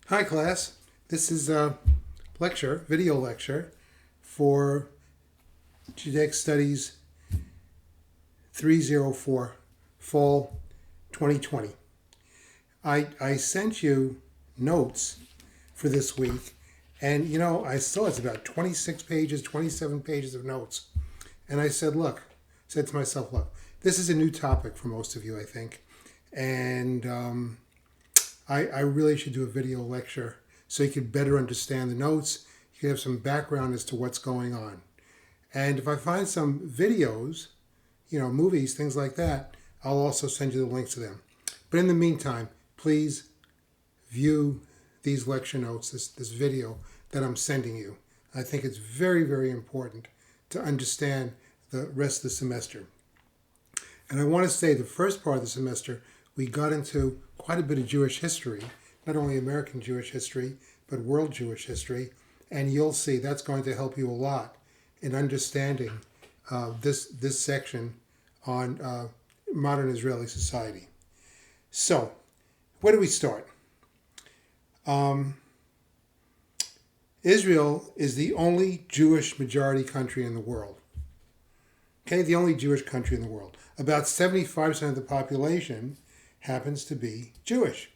Hi class, this is a video lecture for Judaic Studies 304, Fall 2020. I sent you notes for this week, and I saw it's about 26 pages, 27 pages of notes. And I said to myself, look, this is a new topic for most of you, I think. And I really should do a video lecture so you could better understand the notes. You could have some background as to what's going on. And if I find some videos, movies, things like that, I'll also send you the links to them. But in the meantime, please view these lecture notes, this video that I'm sending you. I think it's very, very important to understand the rest of the semester. And I want to say the first part of the semester, we got into quite a bit of Jewish history, not only American Jewish history, but world Jewish history. And you'll see that's going to help you a lot in understanding this section on modern Israeli society. So, where do we start? Israel is the only Jewish majority country in the world. Okay, the only Jewish country in the world. About 75% of the population happens to be Jewish.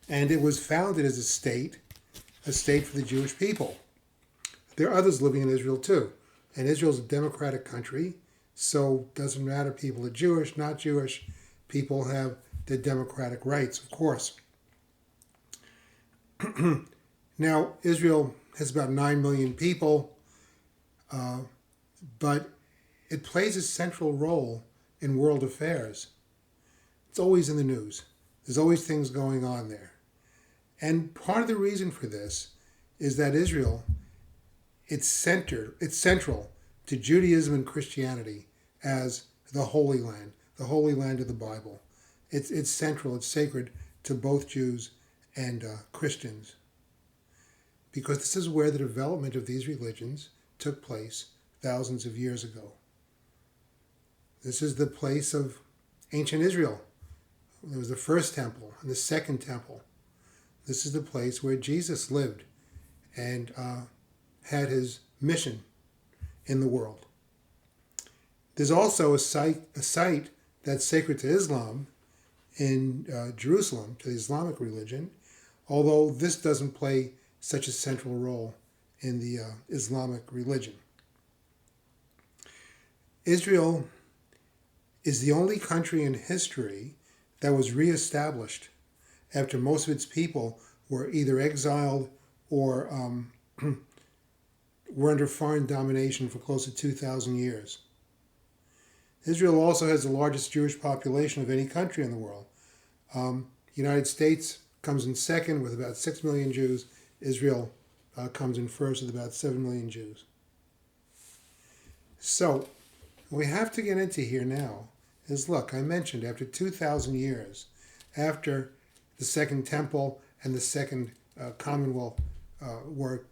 And it was founded as a state for the Jewish people. There are others living in Israel too. And Israel's a democratic country, so it doesn't matter people are Jewish, not Jewish. People have their democratic rights, of course. Now, Israel has about 9 million people, but it plays a central role in world affairs. It's always in the news. There's always things going on there. And part of the reason for this is that Israel, it's central to Judaism and Christianity as the Holy Land of the Bible. It's central, it's sacred to both Jews and Christians. Because this is where the development of these religions took place thousands of years ago. This is the place of ancient Israel. There was the first temple and the second temple. This is the place where Jesus lived and had his mission in the world. There's also a site that's sacred to Islam in Jerusalem, to the Islamic religion, although this doesn't play such a central role in the Islamic religion. Israel is the only country in history that was reestablished after most of its people were either exiled or were under foreign domination for close to 2,000 years. Israel also has the largest Jewish population of any country in the world. The United States comes in second with about 6 million Jews. Israel comes in first with about 7 million Jews. So, what we have to get into here now is, look, I mentioned after 2,000 years, after the Second Temple and the Second Commonwealth were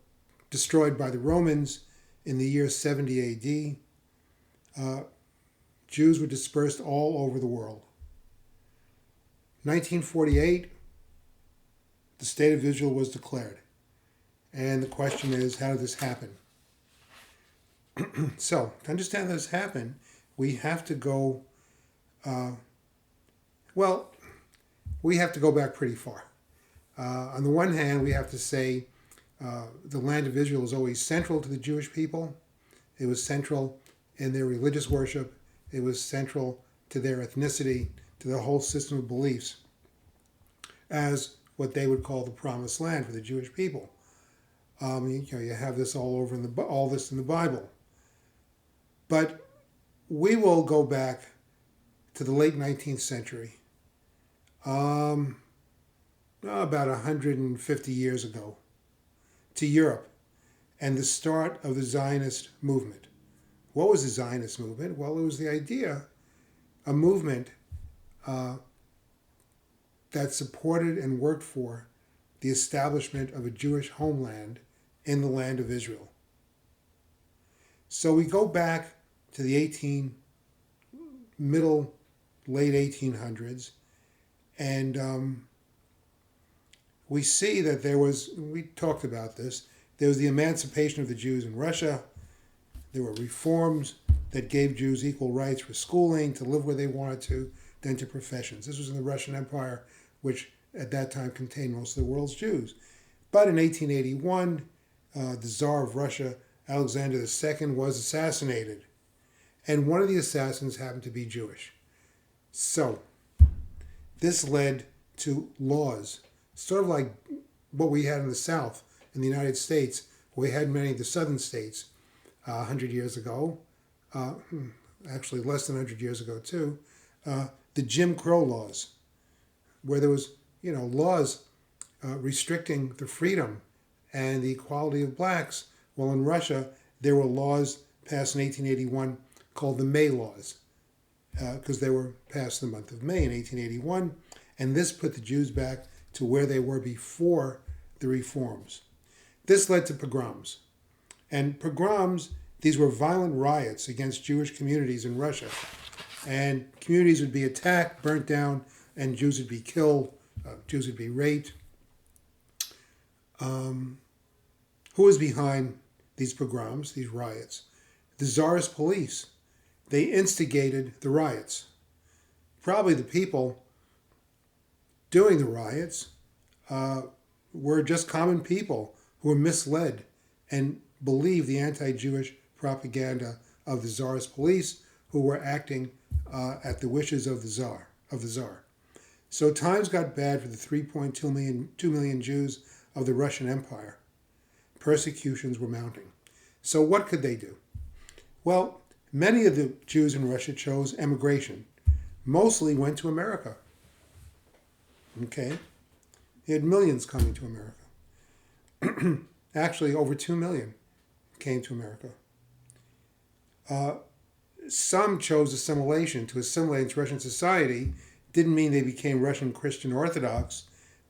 destroyed by the Romans in the year 70 AD, Jews were dispersed all over the world. 1948, the State of Israel was declared. And the question is, how did this happen? So, to understand how this happened, we have to go, we have to go back pretty far. On the one hand, we have to say the land of Israel is always central to the Jewish people. It was central in their religious worship. It was central to their ethnicity, to the whole system of beliefs, as what they would call the promised land for the Jewish people. You have this all this in the Bible. But we will go back to the late 19th century, about 150 years ago, to Europe and the start of the Zionist movement. What was the Zionist movement? Well, it was a movement that supported and worked for the establishment of a Jewish homeland in the land of Israel. So we go back to the late 1800s, and we see that we talked about this, there was the emancipation of the Jews in Russia. There were reforms that gave Jews equal rights for schooling, to live where they wanted to, then to professions. This was in the Russian Empire, which at that time contained most of the world's Jews. But in 1881, the Tsar of Russia, Alexander II, was assassinated. And one of the assassins happened to be Jewish. So, this led to laws, sort of like what we had in the South, in the United States, where we had many of the southern states 100 years ago, actually less than 100 years ago too, the Jim Crow laws, where there was, laws restricting the freedom and the equality of blacks. Well, in Russia, there were laws passed in 1881 called the May Laws, because they were passed in the month of May in 1881, and this put the Jews back to where they were before the reforms. This led to pogroms. And pogroms, these were violent riots against Jewish communities in Russia. And communities would be attacked, burnt down, and Jews would be killed, Jews would be raped. Who was behind these pogroms, these riots? The Tsarist police. They instigated the riots. Probably the people doing the riots were just common people who were misled and believed the anti-Jewish propaganda of the Tsarist police, who were acting at the wishes of the Tsar. So times got bad for the 3.2 million Jews of the Russian Empire. Persecutions were mounting. So what could they do? Well, many of the Jews in Russia chose emigration. Mostly went to America. Okay? They had millions coming to America. Actually, over 2 million came to America. Some chose assimilation. To assimilate into Russian society didn't mean they became Russian Christian Orthodox,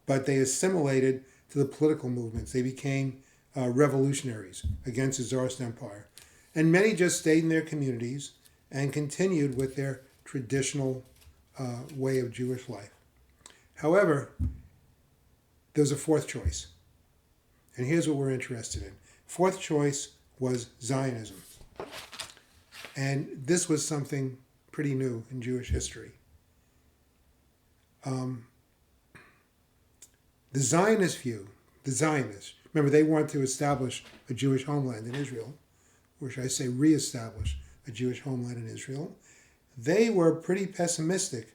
but they assimilated to the political movements. They became revolutionaries against the Tsarist Empire. And many just stayed in their communities and continued with their traditional way of Jewish life. However, there was a fourth choice. And here's what we're interested in. Fourth choice was Zionism. And this was something pretty new in Jewish history. The Zionist view, the Zionists, remember they wanted to establish a Jewish homeland in Israel, or should I say reestablish a Jewish homeland in Israel. They were pretty pessimistic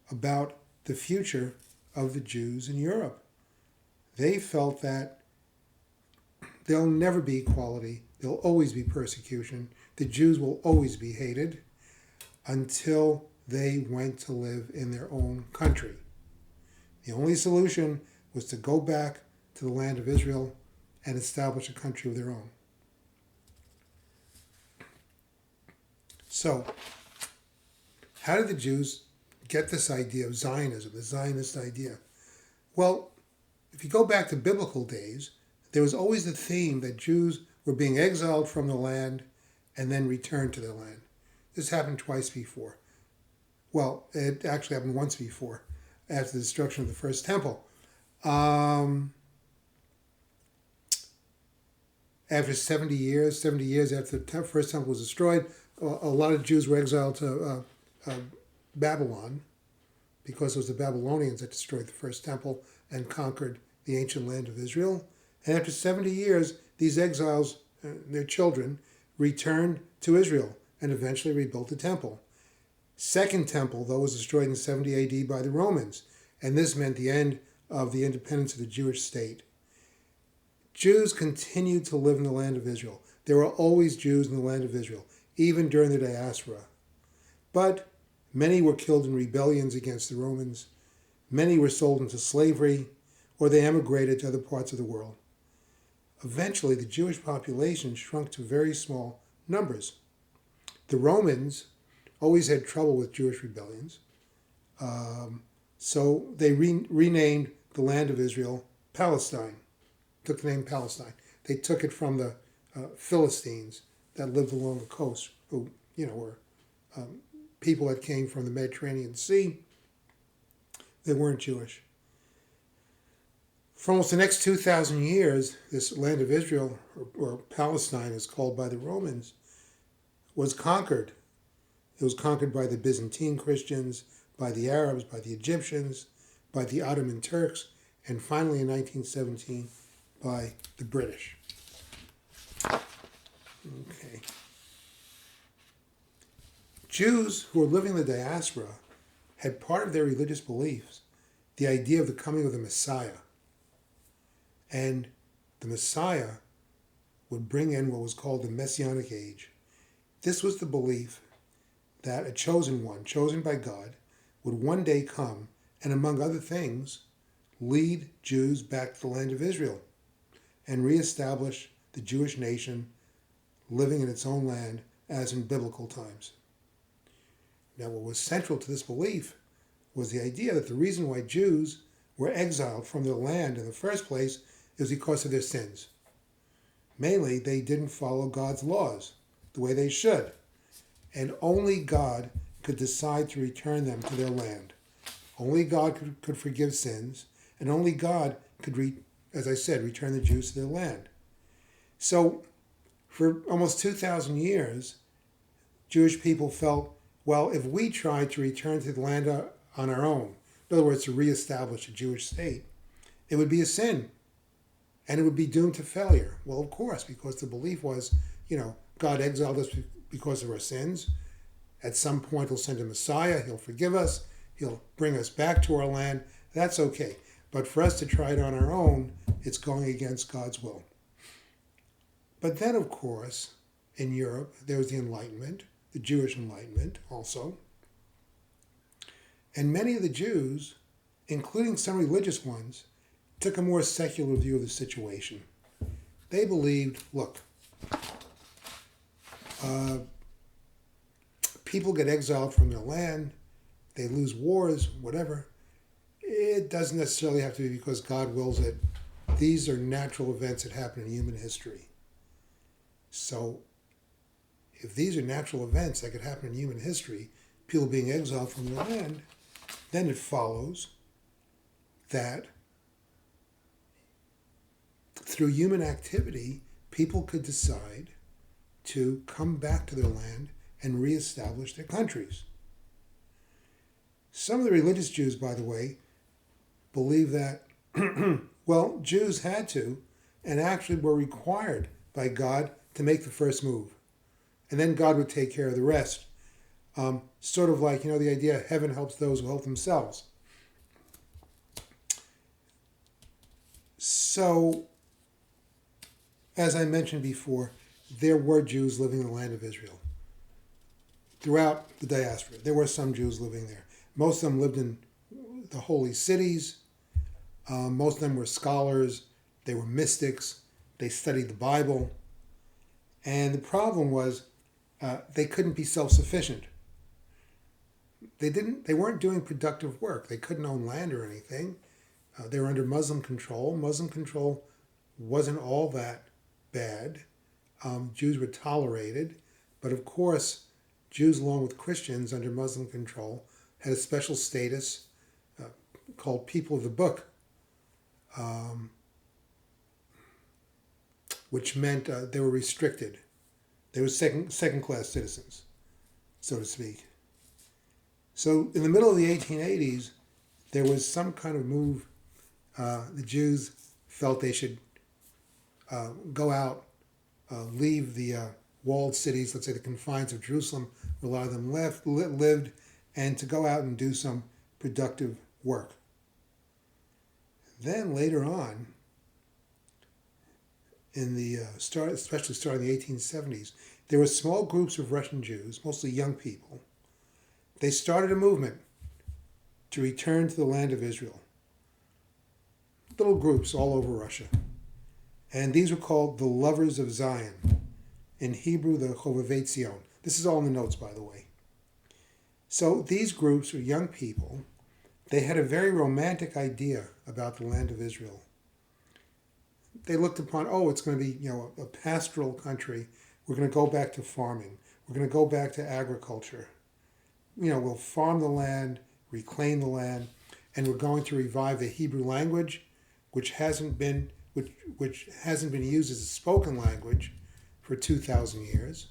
about the future of the Jews in Europe. They felt that there'll never be equality, there'll always be persecution, the Jews will always be hated until they went to live in their own country. The only solution was to go back to the land of Israel and establish a country of their own. So, how did the Jews get this idea of Zionism, the Zionist idea? Well, if you go back to biblical days, there was always the theme that Jews were being exiled from the land and then returned to their land. This happened twice before. Well, it actually happened once before, after the destruction of the first temple. After 70 years after the first temple was destroyed, a lot of Jews were exiled to Babylon, because it was the Babylonians that destroyed the first temple and conquered the ancient land of Israel. And after 70 years, these exiles, their children, returned to Israel and eventually rebuilt the temple. Second temple, though, was destroyed in 70 AD by the Romans, and this meant the end of the independence of the Jewish state. Jews continued to live in the land of Israel. There were always Jews in the land of Israel, even during the diaspora. But many were killed in rebellions against the Romans. Many were sold into slavery, or they emigrated to other parts of the world. Eventually, the Jewish population shrunk to very small numbers. The Romans always had trouble with Jewish rebellions, so they renamed the land of Israel Palestine, took the name Palestine. They took it from the Philistines that lived along the coast, who, were people that came from the Mediterranean Sea. They weren't Jewish. For almost the next 2,000 years, this land of Israel, or Palestine as called by the Romans, was conquered. It was conquered by the Byzantine Christians, by the Arabs, by the Egyptians, by the Ottoman Turks, and finally in 1917 by the British. Okay. Jews who were living in the diaspora had part of their religious beliefs the idea of the coming of the Messiah. And the Messiah would bring in what was called the Messianic Age. This was the belief that a chosen one, chosen by God, would one day come and, among other things, lead Jews back to the land of Israel and reestablish the Jewish nation living in its own land as in biblical times. Now, what was central to this belief was the idea that the reason why Jews were exiled from their land in the first place is because of their sins. Mainly, they didn't follow God's laws the way they should, and only God could decide to return them to their land. Only God could forgive sins, and only God could, as I said, return the Jews to their land. So, for almost 2,000 years, Jewish people felt, well, if we tried to return to the land on our own, in other words, to reestablish a Jewish state, it would be a sin, and it would be doomed to failure. Well, of course, because the belief was, God exiled us because of our sins. At some point, he'll send a Messiah, he'll forgive us, he'll bring us back to our land. That's okay. But for us to try it on our own, it's going against God's will. But then, of course, in Europe, there was the Enlightenment, the Jewish Enlightenment also. And many of the Jews, including some religious ones, took a more secular view of the situation. They believed, look, people get exiled from their land, they lose wars, whatever. It doesn't necessarily have to be because God wills it. These are natural events that happen in human history. So, if these are natural events that could happen in human history, people being exiled from their land, then it follows that through human activity, people could decide to come back to their land and reestablish their countries. Some of the religious Jews, by the way, believe that, well, Jews had to and actually were required by God to make the first move. And then God would take care of the rest. Sort of like, the idea heaven helps those who help themselves. So, as I mentioned before, there were Jews living in the land of Israel. Throughout the diaspora, there were some Jews living there. Most of them lived in the holy cities. Most of them were scholars. They were mystics. They studied the Bible. And the problem was they couldn't be self-sufficient. They weren't doing productive work. They couldn't own land or anything. They were under Muslim control. Muslim control wasn't all that bad. Jews were tolerated. But of course, Jews, along with Christians under Muslim control, had a special status called people of the book, which meant they were restricted. They were second-class citizens, so to speak. So in the middle of the 1880s, there was some kind of move. The Jews felt they should go out, leave the walled cities, let's say the confines of Jerusalem, where a lot of them lived, and to go out and do some productive work. Then later on, in the especially starting in the 1870s, there were small groups of Russian Jews, mostly young people. They started a movement to return to the land of Israel. Little groups all over Russia. And these were called the Lovers of Zion. In Hebrew, the Chovevei Zion. This is all in the notes, by the way. So these groups were young people. They had a very romantic idea about the land of Israel. They looked upon, it's going to be, a pastoral country. We're going to go back to farming. We're going to go back to agriculture. We'll farm the land, reclaim the land, and we're going to revive the Hebrew language. which hasn't been used as a spoken language for 2,000 years.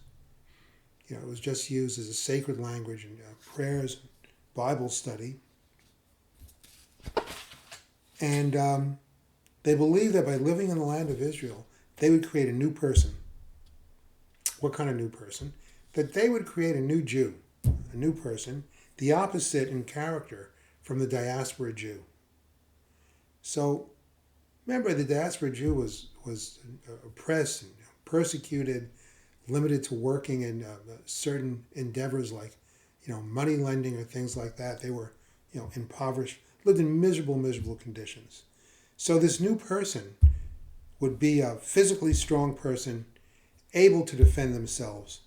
It was just used as a sacred language in prayers, Bible study. And they believed that by living in the land of Israel, they would create a new person. What kind of new person? That they would create a new Jew, a new person, the opposite in character from the diaspora Jew. So, remember, the diaspora Jew was oppressed and persecuted, limited to working in certain endeavors like, money lending or things like that. They were, impoverished, lived in miserable conditions. So this new person would be a physically strong person, able to defend themselves,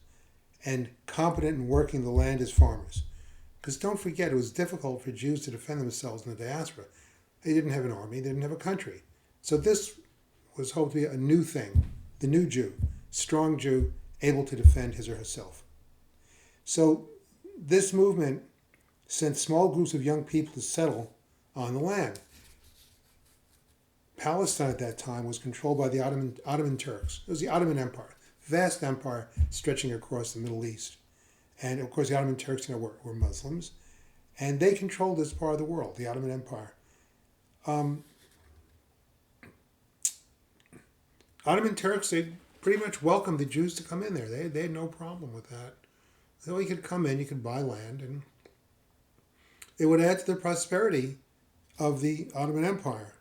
and competent in working the land as farmers. Because don't forget, it was difficult for Jews to defend themselves in the diaspora. They didn't have an army, they didn't have a country. So this was hoped to be a new thing, the new Jew, strong Jew, able to defend his or herself. So this movement sent small groups of young people to settle on the land. Palestine at that time was controlled by the Ottoman Turks. It was the Ottoman Empire, vast empire stretching across the Middle East. And of course the Ottoman Turks were Muslims, and they controlled this part of the world, the Ottoman Empire. Ottoman Turks, they pretty much welcomed the Jews to come in there. They had no problem with that. So you could come in, you could buy land, and it would add to the prosperity of the Ottoman Empire.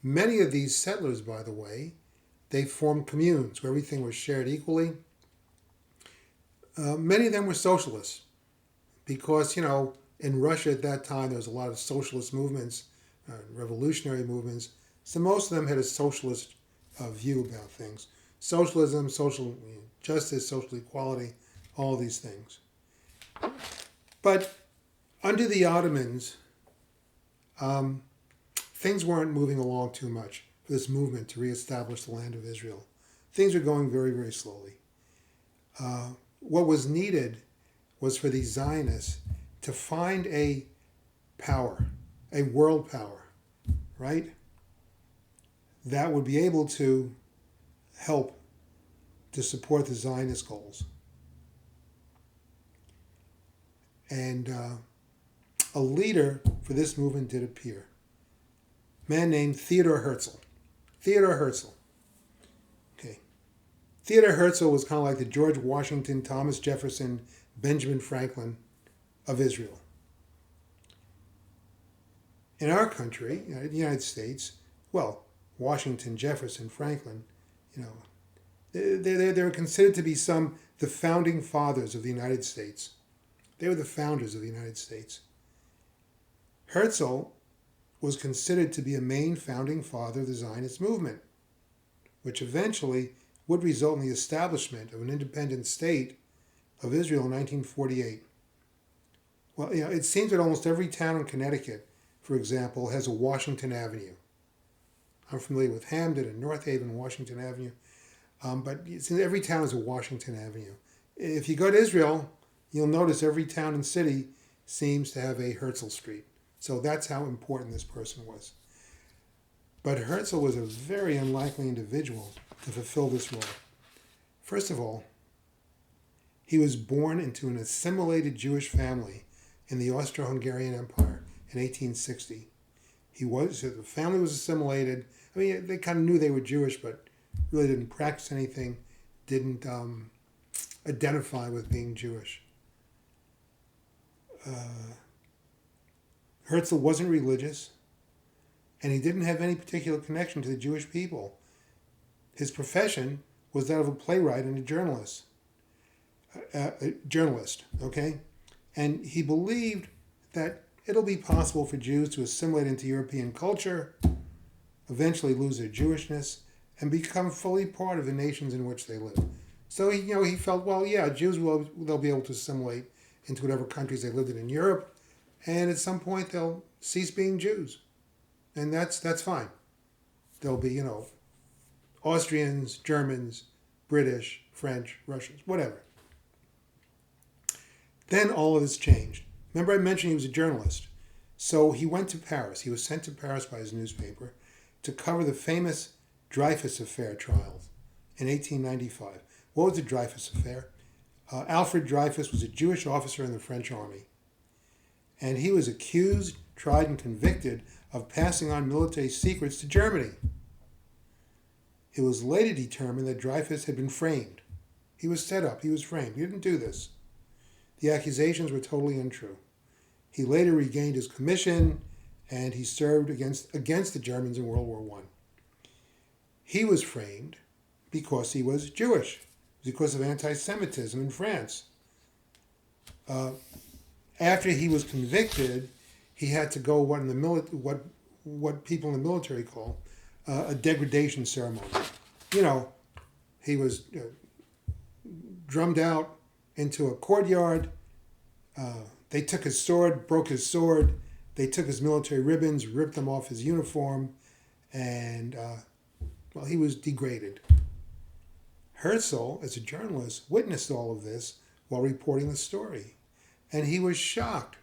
Many of these settlers, by the way, they formed communes where everything was shared equally. Many of them were socialists because, in Russia at that time there was a lot of socialist movements, revolutionary movements. So most of them had a socialist view about things. Socialism, social justice, social equality, all these things. But under the Ottomans, things weren't moving along too much for this movement to reestablish the land of Israel. Things were going very, very slowly. What was needed was for these Zionists to find a power, a world power, right? That would be able to help to support the Zionist goals. And a leader for this movement did appear. A man named Theodor Herzl. Theodor Herzl. Okay. Theodor Herzl was kind of like the George Washington, Thomas Jefferson, Benjamin Franklin of Israel. In our country, the United States, Washington, Jefferson, Franklin, they're considered to be the founding fathers of the United States. They were the founders of the United States. Herzl was considered to be a main founding father of the Zionist movement, which eventually would result in the establishment of an independent state of Israel in 1948. Well, it seems that almost every town in Connecticut, for example, has a Washington Avenue. I'm familiar with Hamden and North Haven, Washington Avenue. But every town has a Washington Avenue. If you go to Israel, you'll notice every town and city seems to have a Herzl Street. So that's how important this person was. But Herzl was a very unlikely individual to fulfill this role. First of all, he was born into an assimilated Jewish family in the Austro-Hungarian Empire in 1860. The family was assimilated. I mean, they kind of knew they were Jewish, but really didn't practice anything, didn't identify with being Jewish. Herzl wasn't religious, and he didn't have any particular connection to the Jewish people. His profession was that of a playwright and a journalist. Okay? And he believed that it'll be possible for Jews to assimilate into European culture, eventually lose their Jewishness, and become fully part of the nations in which they live. So he felt, Jews they'll be able to assimilate into whatever countries they lived in Europe, and at some point they'll cease being Jews, and that's fine. There'll be Austrians, Germans, British, French, Russians, whatever. Then all of this changed. Remember I mentioned he was a journalist. So he went to Paris. He was sent to Paris by his newspaper to cover the famous Dreyfus Affair trials in 1895. What was the Dreyfus Affair? Alfred Dreyfus was a Jewish officer in the French army, and he was accused, tried, and convicted of passing on military secrets to Germany. It was later determined that Dreyfus had been framed. He was set up. He was framed. He didn't do this. The accusations were totally untrue. He later regained his commission, and he served against the Germans in World War I. He was framed because he was Jewish, because of anti-Semitism in France. After he was convicted, he had to go what people in the military call a degradation ceremony. He was drummed out into a courtyard. They took his sword, broke his sword. They took his military ribbons, ripped them off his uniform, and he was degraded. Herzl, as a journalist, witnessed all of this while reporting the story, and he was shocked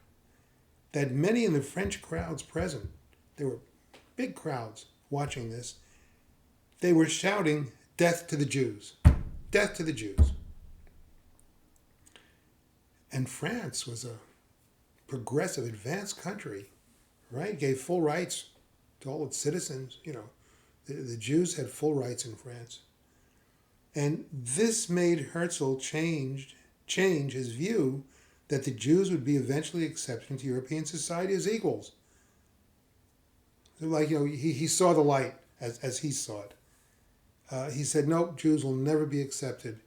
that many in the French crowds present, there were big crowds watching this, they were shouting, "Death to the Jews! Death to the Jews!" And France was a progressive, advanced country, right? Gave full rights to all its citizens. The Jews had full rights in France. And this made Herzl change his view that the Jews would be eventually accepted into European society as equals. He saw the light as he saw it. He said, nope, Jews will never be accepted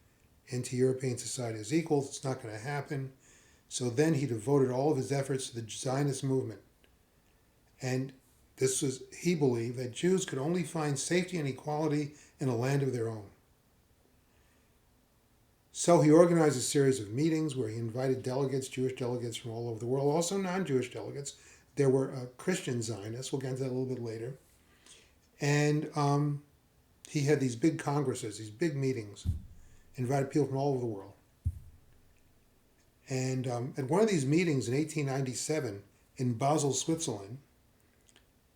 into European society as equals. It's not going to happen. So then he devoted all of his efforts to the Zionist movement. And he believed that Jews could only find safety and equality in a land of their own. So he organized a series of meetings where he invited delegates, Jewish delegates from all over the world, also non-Jewish delegates. There were Christian Zionists. We'll get into that a little bit later. And he had these big congresses, these big meetings, invited people from all over the world. And at one of these meetings in 1897 in Basel, Switzerland,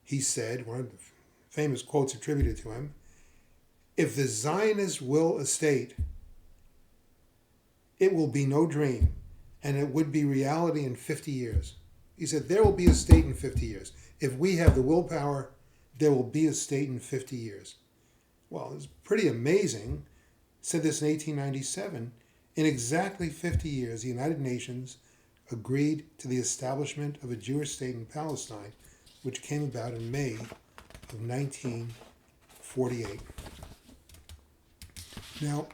he said, one of the famous quotes attributed to him, "If the Zionists will a state, it will be no dream, and it would be reality in 50 years. He said, there will be a state in 50 years. If we have the willpower, there will be a state in 50 years. Well, it's pretty amazing. Said this in 1897. In exactly 50 years, the United Nations agreed to the establishment of a Jewish state in Palestine, which came about in May of 1948. Now,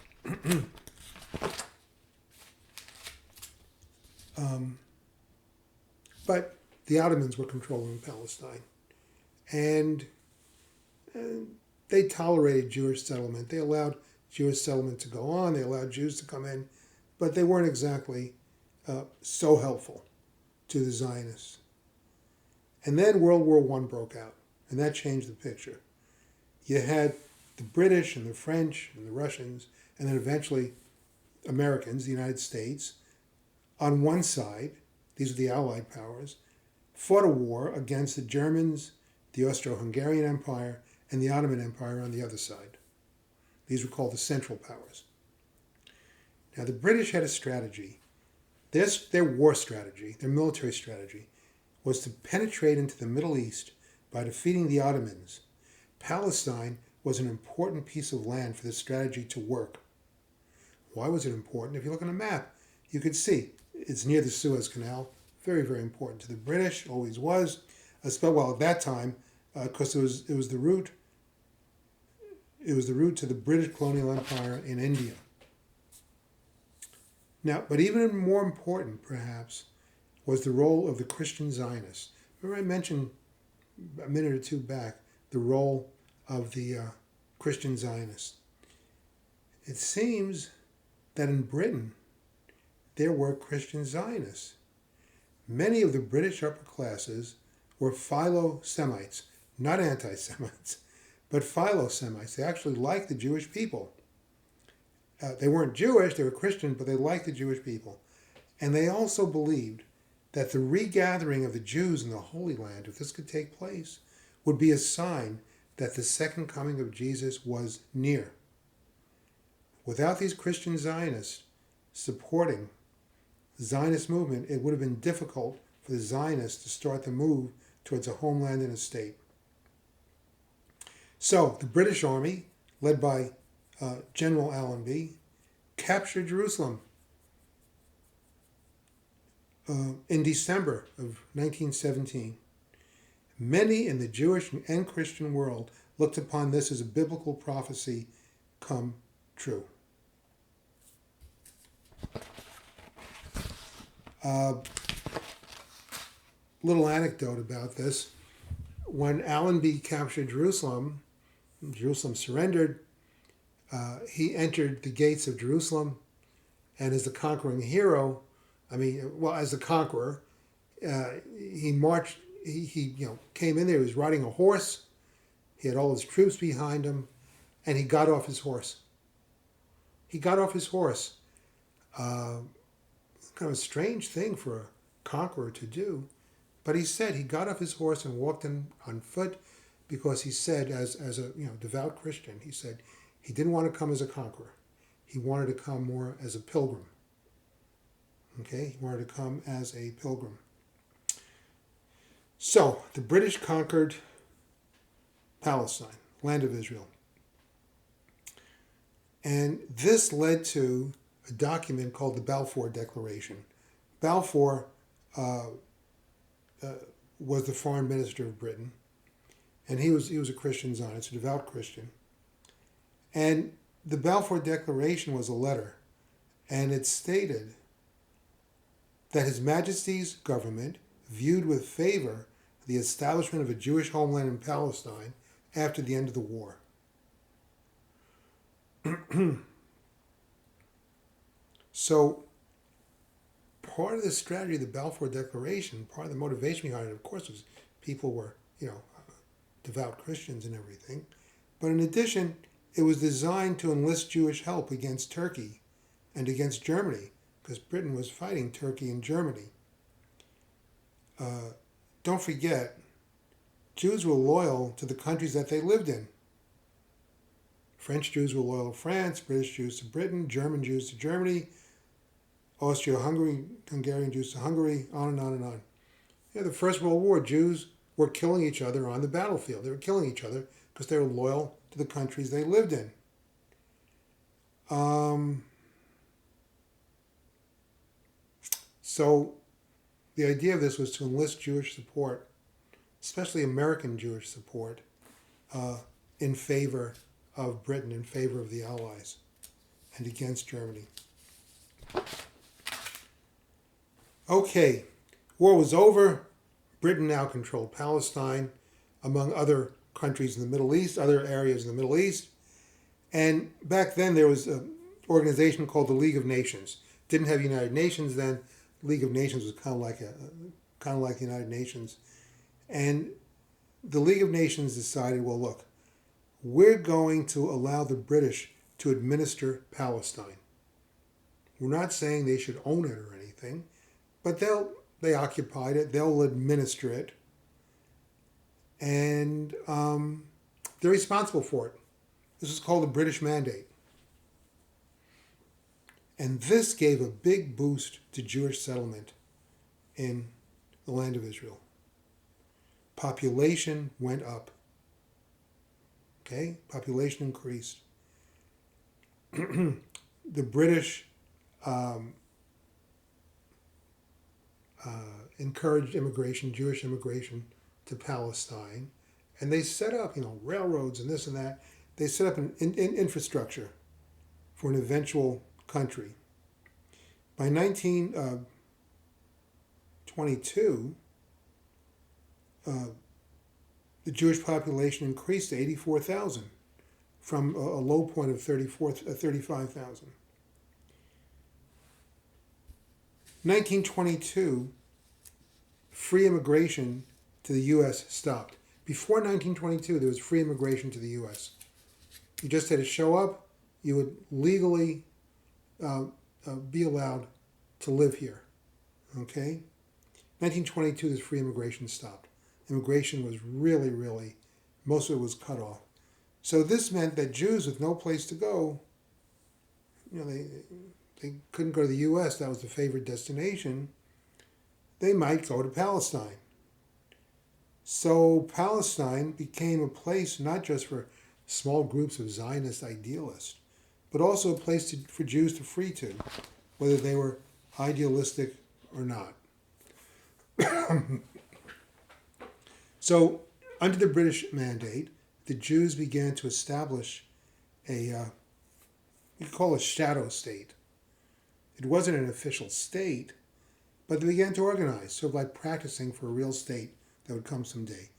but the Ottomans were controlling Palestine, and they tolerated Jewish settlement. They allowed Jewish settlement to go on. They allowed Jews to come in, but they weren't exactly so helpful to the Zionists. And then World War I broke out, and that changed the picture. You had the British and the French and the Russians, and then eventually Americans, the United States, on one side, these are the Allied powers, fought a war against the Germans, the Austro-Hungarian Empire, and the Ottoman Empire on the other side. These were called the Central Powers. Now, the British had a strategy. Their war strategy, their military strategy, was to penetrate into the Middle East by defeating the Ottomans. Palestine was an important piece of land for this strategy to work. Why was it important? If you look on a map, you could see it's near the Suez Canal. Very, very important to the British, always was. At that time, because it was the route to the British colonial empire in India. Now, but even more important, perhaps, was the role of the Christian Zionists. Remember I mentioned a minute or two back the role of the Christian Zionists. It seems that in Britain, there were Christian Zionists. Many of the British upper classes were Philo-Semites, not anti-Semites, but Philo-Semites. They actually liked the Jewish people. They weren't Jewish, they were Christian, but they liked the Jewish people. And they also believed that the regathering of the Jews in the Holy Land, if this could take place, would be a sign that the second coming of Jesus was near. Without these Christian Zionists supporting the Zionist movement, it would have been difficult for the Zionists to start the move towards a homeland and a state. So the British Army, led by General Allenby, captured Jerusalem in December of 1917. Many in the Jewish and Christian world looked upon this as a biblical prophecy come true. Little anecdote about this. When Allenby captured Jerusalem, Jerusalem surrendered, he entered the gates of Jerusalem, and as the conquering hero, as the conqueror, he marched, he came in there, he was riding a horse, he had all his troops behind him, and he got off his horse. He got off his horse. Kind of a strange thing for a conqueror to do. But he said he got off his horse and walked in on foot because he said, as a devout Christian, he said he didn't want to come as a conqueror. He wanted to come more as a pilgrim. Okay, he wanted to come as a pilgrim. So the British conquered Palestine, land of Israel. And this led to a document called the Balfour Declaration. Balfour was the foreign minister of Britain, and he was a Christian Zionist, a devout Christian. And the Balfour Declaration was a letter, and it stated that His Majesty's government viewed with favor the establishment of a Jewish homeland in Palestine after the end of the war. So, part of the strategy of the Balfour Declaration, part of the motivation behind it, of course, was people were, devout Christians and everything. But in addition, it was designed to enlist Jewish help against Turkey and against Germany, because Britain was fighting Turkey and Germany. Don't forget, Jews were loyal to the countries that they lived in. French Jews were loyal to France, British Jews to Britain, German Jews to Germany, Hungarian Jews to Hungary, on and on and on. The First World War, Jews were killing each other on the battlefield. They were killing each other because they were loyal to the countries they lived in. So the idea of this was to enlist Jewish support, especially American Jewish support, in favor of Britain, in favor of the Allies, and against Germany. Okay, war was over. Britain now controlled Palestine, among other countries in the Middle East, other areas in the Middle East. And back then there was an organization called the League of Nations. Didn't have United Nations then. League of Nations was kind of like the United Nations. And the League of Nations decided, well, look, we're going to allow the British to administer Palestine. We're not saying they should own it or anything, but they occupied it, they'll administer it, and they're responsible for it. This is called the British Mandate. And this gave a big boost to Jewish settlement in the land of Israel. Population went up. Okay? Population increased. The British encouraged immigration, Jewish immigration, to Palestine, and they set up, railroads and this and that. They set up an infrastructure for an eventual country. By 1922, the Jewish population increased to 84,000 from a low point of 35,000. 1922, free immigration to the U.S. stopped. Before 1922, there was free immigration to the U.S. You just had to show up. You would legally be allowed to live here. Okay? 1922, this free immigration stopped. Immigration was really, most of it was cut off. So this meant that Jews with no place to go, they couldn't go to the U.S., that was the favorite destination, they might go to Palestine. So Palestine became a place not just for small groups of Zionist idealists, but also a place for Jews to flee to, whether they were idealistic or not. So, under the British mandate, the Jews began to establish you could call it a shadow state. It wasn't an official state, but they began to organize, sort of like practicing for a real state that would come someday.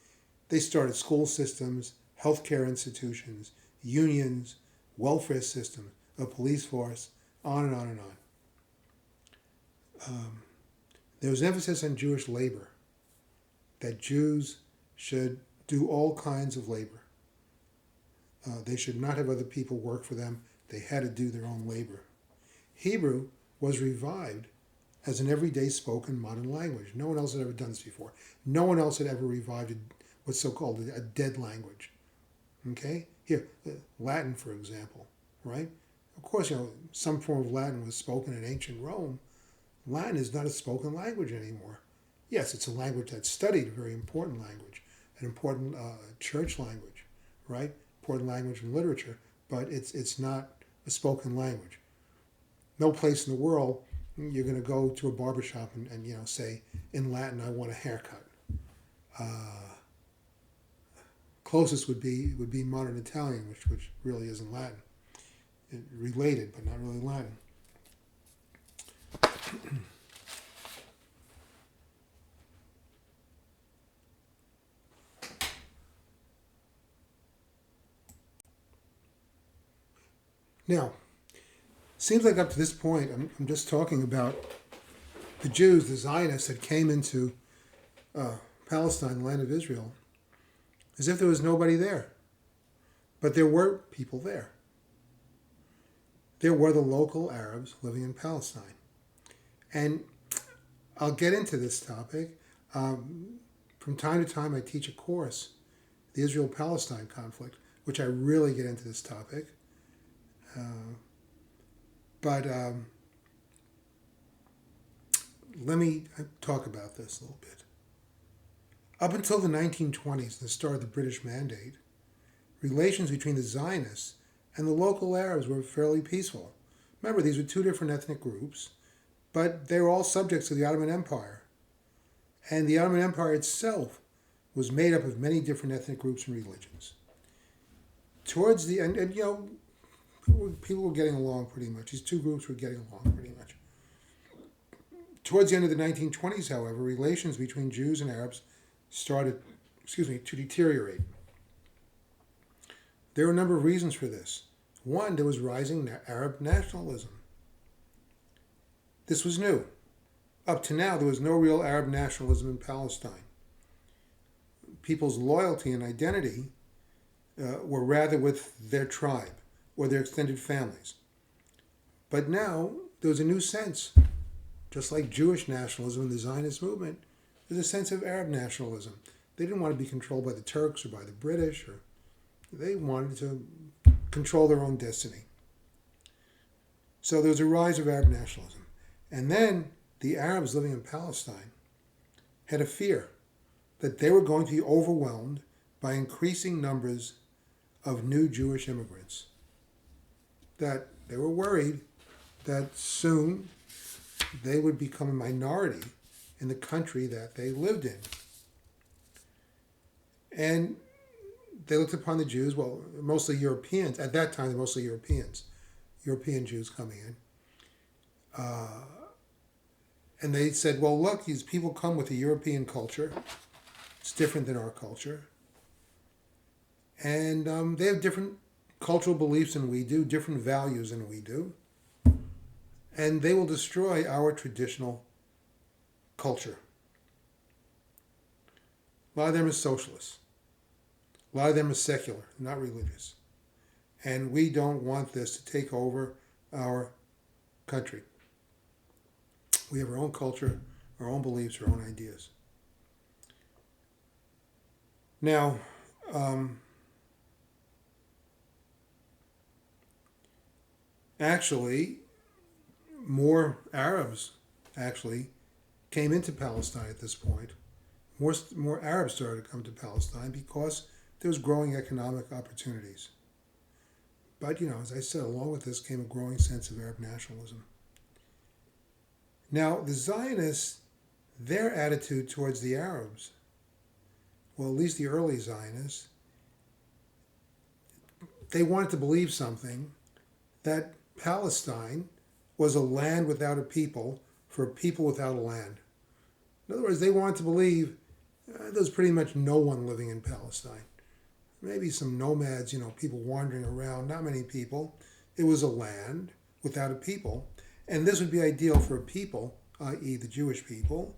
They started school systems, healthcare institutions, unions, welfare systems, a police force, on and on and on. There was emphasis on Jewish labor, that Jews should do all kinds of labor. They should not have other people work for them. They had to do their own labor. Hebrew was revived as an everyday spoken modern language. No one else had ever done this before. No one else had ever revived what's so-called a dead language. Okay? Here, Latin, for example, right? Of course, some form of Latin was spoken in ancient Rome. Latin is not a spoken language anymore. Yes, it's a language that's studied, a very important language, an important church language, right? Important language in literature, but it's not a spoken language. No place in the world you're going to go to a barbershop and say in Latin, I want a haircut. Closest would be modern Italian, which really isn't Latin. Related, but not really Latin. Now, seems like up to this point, I'm just talking about the Jews, the Zionists that came into Palestine, the land of Israel, as if there was nobody there. But there were people there. There were the local Arabs living in Palestine. And I'll get into this topic. From time to time, I teach a course, the Israel-Palestine conflict, which I really get into this topic. But let me talk about this a little bit. Up until the 1920s, the start of the British Mandate, relations between the Zionists and the local Arabs were fairly peaceful. Remember, these were two different ethnic groups, but they were all subjects of the Ottoman Empire. And the Ottoman Empire itself was made up of many different ethnic groups and religions. Towards the end, people were getting along pretty much. These two groups were getting along pretty much. Towards the end of the 1920s, however, relations between Jews and Arabs started, to deteriorate. There were a number of reasons for this. One, there was rising Arab nationalism. This was new. Up to now, there was no real Arab nationalism in Palestine. People's loyalty and identity were rather with their tribe or their extended families. But now, there was a new sense. Just like Jewish nationalism in the Zionist movement, there's a sense of Arab nationalism. They didn't want to be controlled by the Turks or by the British, or they wanted to control their own destiny. So there was a rise of Arab nationalism. And then the Arabs living in Palestine had a fear that they were going to be overwhelmed by increasing numbers of new Jewish immigrants. That they were worried that soon they would become a minority in the country that they lived in. And they looked upon the Jews, well, mostly Europeans. At that time, they're mostly Europeans. European Jews coming in. And they said, well, look, these people come with a European culture. It's different than our culture. And they have different cultural beliefs than we do, different values than we do. And they will destroy our traditional culture. A lot of them are socialists. A lot of them are secular, not religious. And we don't want this to take over our country. We have our own culture, our own beliefs, our own ideas. Now, actually, more Arabs actually came into Palestine at this point. More Arabs started to come to Palestine because there was growing economic opportunities. But, as I said, along with this came a growing sense of Arab nationalism. Now, the Zionists, their attitude towards the Arabs, well, at least the early Zionists, they wanted to believe something, that Palestine was a land without a people for a people without a land. In other words, they wanted to believe there's pretty much no one living in Palestine. Maybe some nomads, people wandering around, not many people. It was a land without a people. And this would be ideal for a people, i.e. the Jewish people,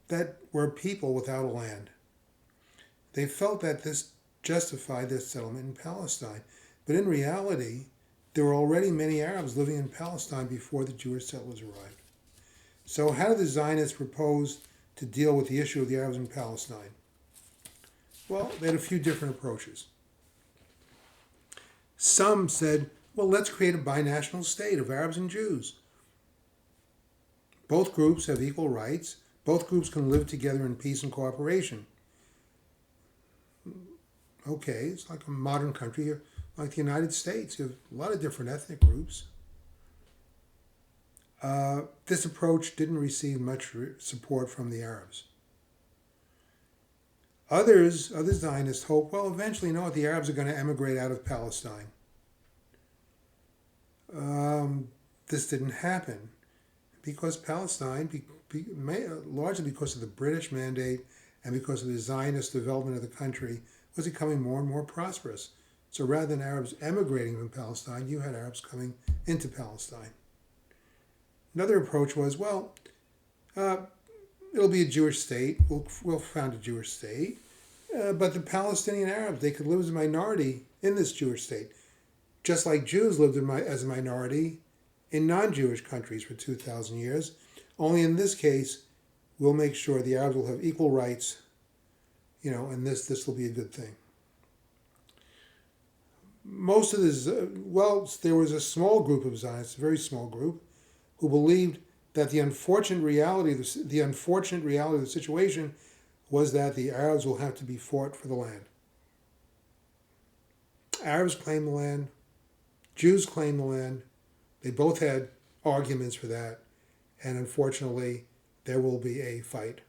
that were a people without a land. They felt that this justified their settlement in Palestine. But in reality, there were already many Arabs living in Palestine before the Jewish settlers arrived. So how did the Zionists propose to deal with the issue of the Arabs in Palestine? Well, they had a few different approaches. Some said, well, let's create a binational state of Arabs and Jews. Both groups have equal rights. Both groups can live together in peace and cooperation. Okay, it's like a modern country, like the United States. You have a lot of different ethnic groups. This approach didn't receive much support from the Arabs. Other Zionists hope, well, eventually, the Arabs are going to emigrate out of Palestine. This didn't happen because Palestine, largely because of the British mandate and because of the Zionist development of the country, was becoming more and more prosperous. So rather than Arabs emigrating from Palestine, you had Arabs coming into Palestine. Another approach was, well, it'll be a Jewish state. We'll found a Jewish state. But the Palestinian Arabs, they could live as a minority in this Jewish state, just like Jews lived as a minority in non-Jewish countries for 2,000 years. Only in this case, we'll make sure the Arabs will have equal rights, and this will be a good thing. Most of there was a small group of Zionists, a very small group, who believed that the unfortunate reality of the situation was that the Arabs will have to be fought for the land. Arabs claim the land, Jews claim the land. They both had arguments for that, and unfortunately, there will be a fight.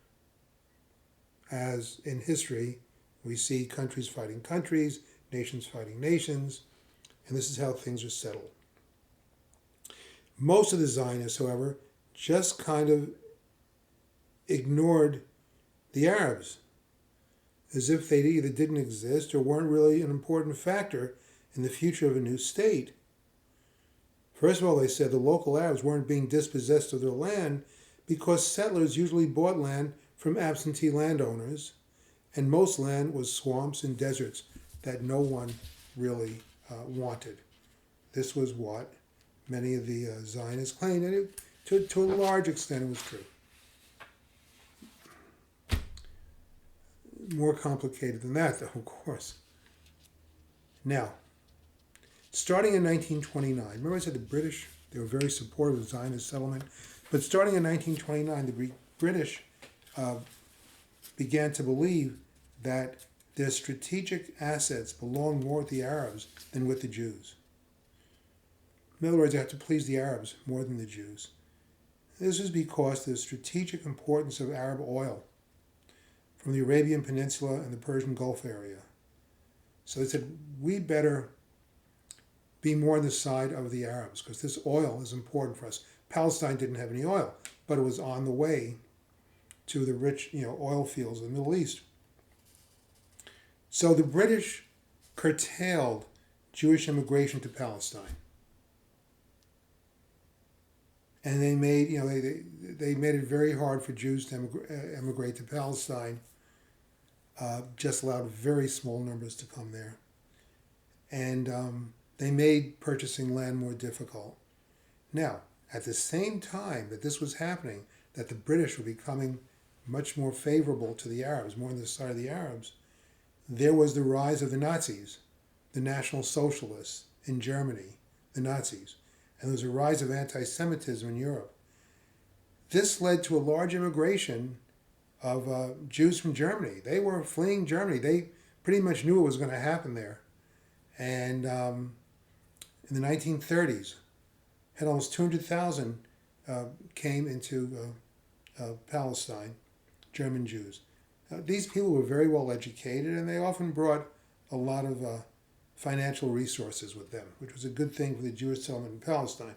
As in history, we see countries fighting countries, nations fighting nations, and this is how things are settled. Most of the Zionists, however, just kind of ignored the Arabs, as if they either didn't exist or weren't really an important factor in the future of a new state. First of all, they said the local Arabs weren't being dispossessed of their land because settlers usually bought land from absentee landowners, and most land was swamps and deserts that no one really wanted. This was what many of the Zionists claimed, and to a large extent it was true. More complicated than that, though, of course. Now, starting in 1929, remember I said the British, they were very supportive of Zionist settlement, but starting in 1929, the British began to believe that their strategic assets belonged more with the Arabs than with the Jews. In other words, they had to please the Arabs more than the Jews. This is because of the strategic importance of Arab oil from the Arabian Peninsula and the Persian Gulf area. So they said, we better be more on the side of the Arabs because this oil is important for us. Palestine didn't have any oil, but it was on the way to the rich, oil fields of the Middle East. So the British curtailed Jewish immigration to Palestine. And they made, they made it very hard for Jews to emigrate to Palestine. Just allowed very small numbers to come there. And they made purchasing land more difficult. Now, at the same time that this was happening, that the British were becoming much more favorable to the Arabs, more on the side of the Arabs, there was the rise of the Nazis, the National Socialists in Germany, the Nazis, and there was a rise of anti-Semitism in Europe. This led to a large immigration of Jews from Germany. They were fleeing Germany. They pretty much knew what was going to happen there. And in the 1930s, had almost 200,000 came into Palestine, German Jews. These people were very well educated, and they often brought a lot of financial resources with them, which was a good thing for the Jewish settlement in Palestine.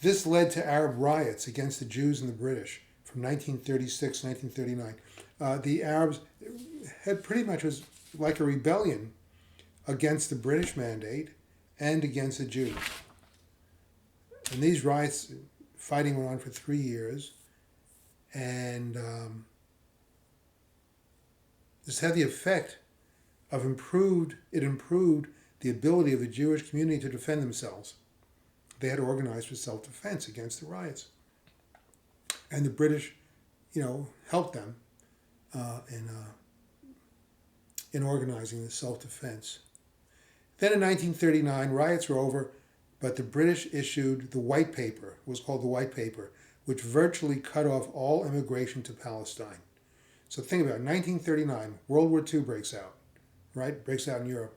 This led to Arab riots against the Jews and the British from 1936 to 1939. The Arabs had pretty much was like a rebellion against the British mandate and against the Jews. And these riots, fighting went on for 3 years, and this had the effect of improved the ability of the Jewish community to defend themselves. They had organized for self-defense against the riots. And the British, helped them in organizing the self-defense. Then in 1939, riots were over, but the British issued the White Paper, it was called the White Paper, which virtually cut off all immigration to Palestine. So think about it, 1939, World War II breaks out, right? Breaks out in Europe.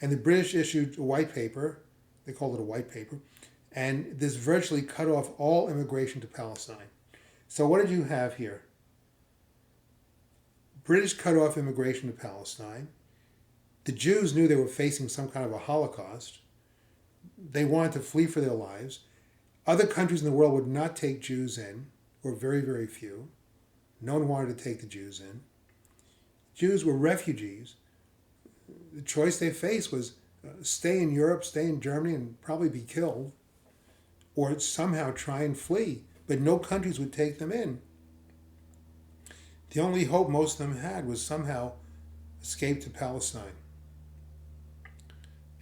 And the British issued a White Paper, they called it a White Paper, and this virtually cut off all immigration to Palestine. So what did you have here? British cut off immigration to Palestine. The Jews knew they were facing some kind of a Holocaust. They wanted to flee for their lives. Other countries in the world would not take Jews in, or very, very few. No one wanted to take the Jews in. Jews were refugees. The choice they faced was stay in Europe, stay in Germany, and probably be killed, or somehow try and flee, but no countries would take them in. The only hope most of them had was somehow escape to Palestine.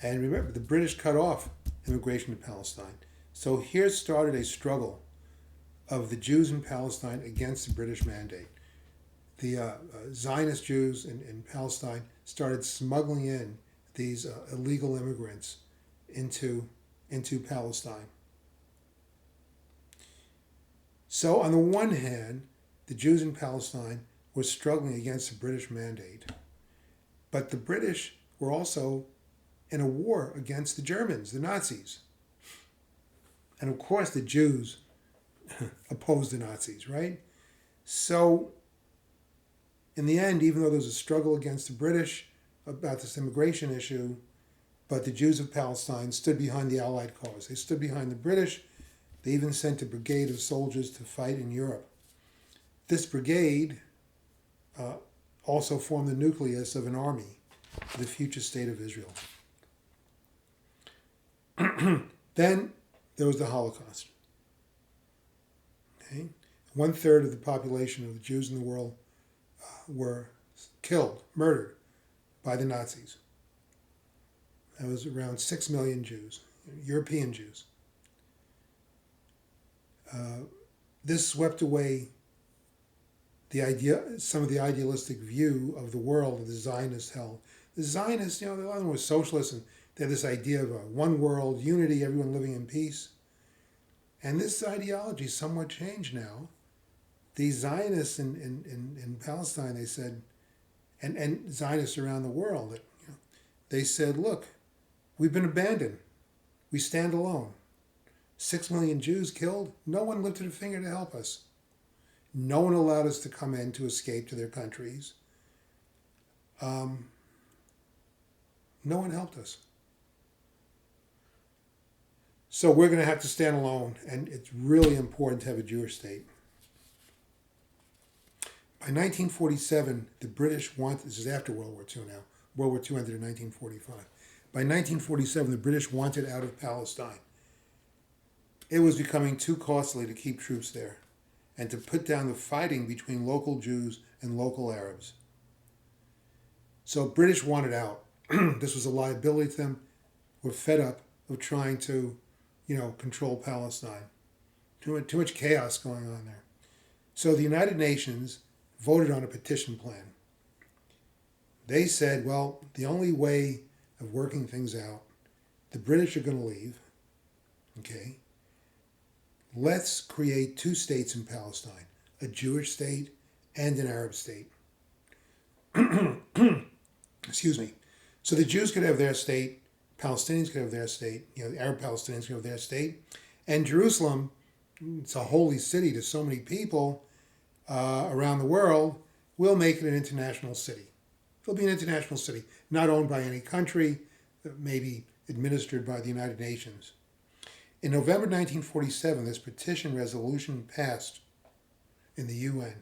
And remember, the British cut off immigration to Palestine. So here started a struggle of the Jews in Palestine against the British mandate. The Zionist Jews in Palestine started smuggling in these illegal immigrants into Palestine. So on the one hand, the Jews in Palestine were struggling against the British mandate, but the British were also in a war against the Germans, the Nazis. And of course the Jews opposed the Nazis, right? So in the end, even though there was a struggle against the British about this immigration issue, but the Jews of Palestine stood behind the Allied cause. They stood behind the British. They even sent a brigade of soldiers to fight in Europe. This brigade also formed the nucleus of an army for the future state of Israel. Then there was the Holocaust. Okay? 1/3 of the population of the Jews in the world were killed, murdered by the Nazis. That was around 6 million Jews, European Jews. This swept away some of the idealistic view of the world that the Zionists held. The Zionists, a lot of them were socialists, and they had this idea of a one world, unity, everyone living in peace. And this ideology somewhat changed now. The Zionists in Palestine, they said, and Zionists around the world, they said, look, we've been abandoned. We stand alone. 6 million Jews killed. No one lifted a finger to help us. No one allowed us to come in to escape to their countries. No one helped us. So we're going to have to stand alone, and it's really important to have a Jewish state. By 1947, the British wanted, this is after World War II now, World War II ended in 1945. By 1947, the British wanted out of Palestine. It was becoming too costly to keep troops there and to put down the fighting between local Jews and local Arabs. So British wanted out. This was a liability to them. We're fed up of trying to, control Palestine. Too much chaos going on there. So the United Nations voted on a petition plan. They said, well, the only way of working things out, the British are going to leave, okay? Let's create two states in Palestine, a Jewish state and an Arab state. Excuse me. So the Jews could have their state, Palestinians could have their state, the Arab Palestinians could have their state, and Jerusalem, it's a holy city to so many people around the world, will make it an international city. It'll be an international city, not owned by any country, maybe administered by the United Nations. In November 1947, this petition resolution passed in the UN.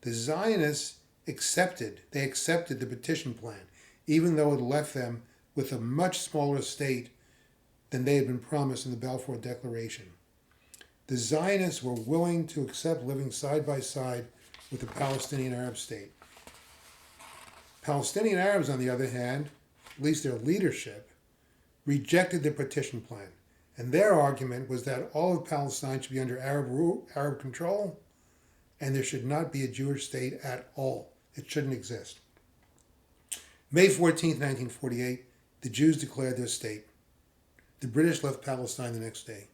The Zionists accepted the petition plan, even though it left them with a much smaller state than they had been promised in the Balfour Declaration. The Zionists were willing to accept living side by side with the Palestinian Arab state. Palestinian Arabs, on the other hand, at least their leadership, rejected the partition plan. And their argument was that all of Palestine should be under Arab control, and there should not be a Jewish state at all. It shouldn't exist. May 14, 1948, the Jews declared their state. The British left Palestine the next day.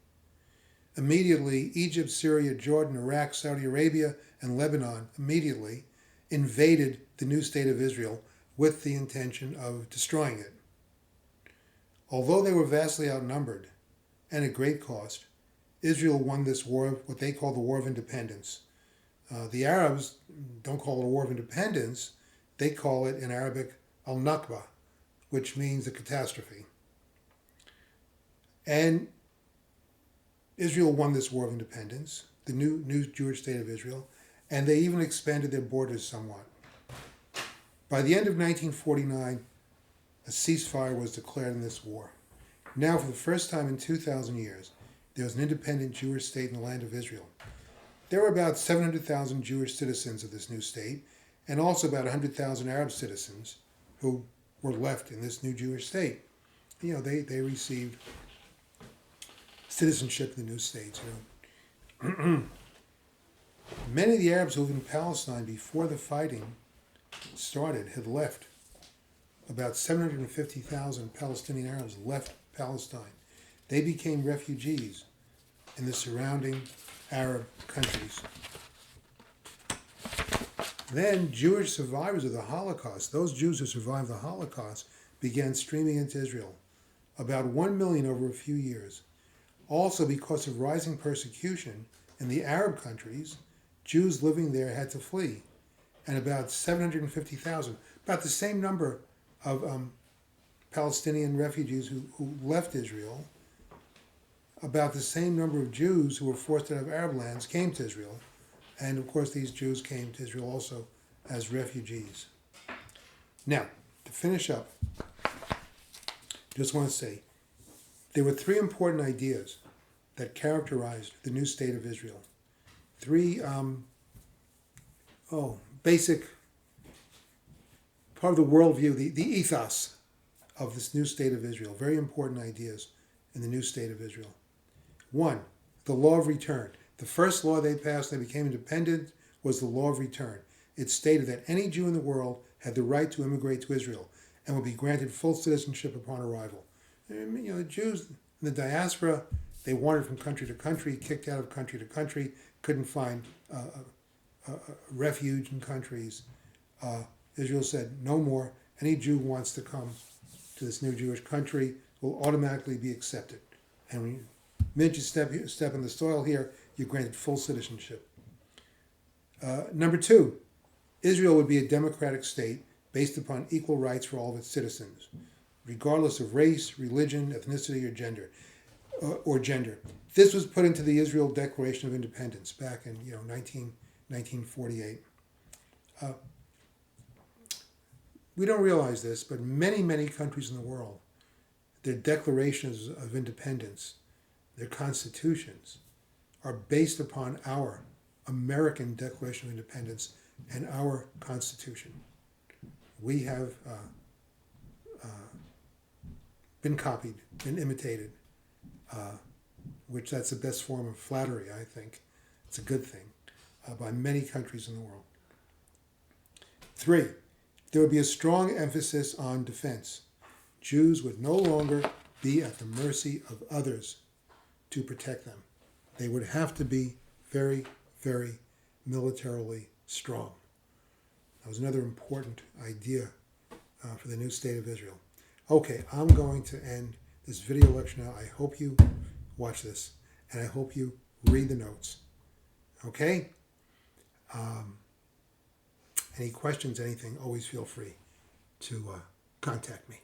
Immediately, Egypt, Syria, Jordan, Iraq, Saudi Arabia, and Lebanon immediately invaded the new state of Israel with the intention of destroying it. Although they were vastly outnumbered and at great cost, Israel won this war, what they call the War of Independence. The Arabs don't call it a war of independence, they call it in Arabic al-Nakba, which means a catastrophe. And Israel won this War of Independence, the new Jewish state of Israel, and they even expanded their borders somewhat. By the end of 1949, a ceasefire was declared in this war. Now, for the first time in 2,000 years, there was an independent Jewish state in the land of Israel. There were about 700,000 Jewish citizens of this new state, and also about 100,000 Arab citizens who were left in this new Jewish state. They received citizenship in the new states. Many of the Arabs who lived in Palestine before the fighting started had left. About 750,000 Palestinian Arabs left Palestine. They became refugees in the surrounding Arab countries. Then Jewish survivors of the Holocaust, those Jews who survived the Holocaust, began streaming into Israel, about 1 million over a few years. Also, because of rising persecution in the Arab countries, Jews living there had to flee, and about 750,000, about the same number of Palestinian refugees who left Israel, about the same number of Jews who were forced out of Arab lands came to Israel. And of course, these Jews came to Israel also as refugees. Now, to finish up, just want to say, there were three important ideas that characterized the new state of Israel. Three basic part of the worldview, the ethos of this new state of Israel. Very important ideas in the new state of Israel. One, the law of return. The first law they passed, they became independent, was the law of return. It stated that any Jew in the world had the right to immigrate to Israel and would be granted full citizenship upon arrival. The Jews in the diaspora, they wandered from country to country, kicked out of country to country, couldn't find refuge in countries. Israel said, no more. Any Jew who wants to come to this new Jewish country will automatically be accepted. And when you step on the soil here, you're granted full citizenship. Number two, Israel would be a democratic state based upon equal rights for all of its citizens, regardless of race, religion, ethnicity, or gender. This was put into the Israel Declaration of Independence back in 1948. We don't realize this, but many, many countries in the world, their declarations of independence, their constitutions, are based upon our American Declaration of Independence and our Constitution. We have been copied, been imitated which that's the best form of flattery, I think. It's a good thing by many countries in the world. 3, there would be a strong emphasis on defense. Jews would no longer be at the mercy of others to protect them. They would have to be very, very militarily strong. That was another important idea for the new state of Israel. Okay, I'm going to end this video lecture now. I hope you watch this, and I hope you read the notes. Okay? Any questions, anything, always feel free to contact me.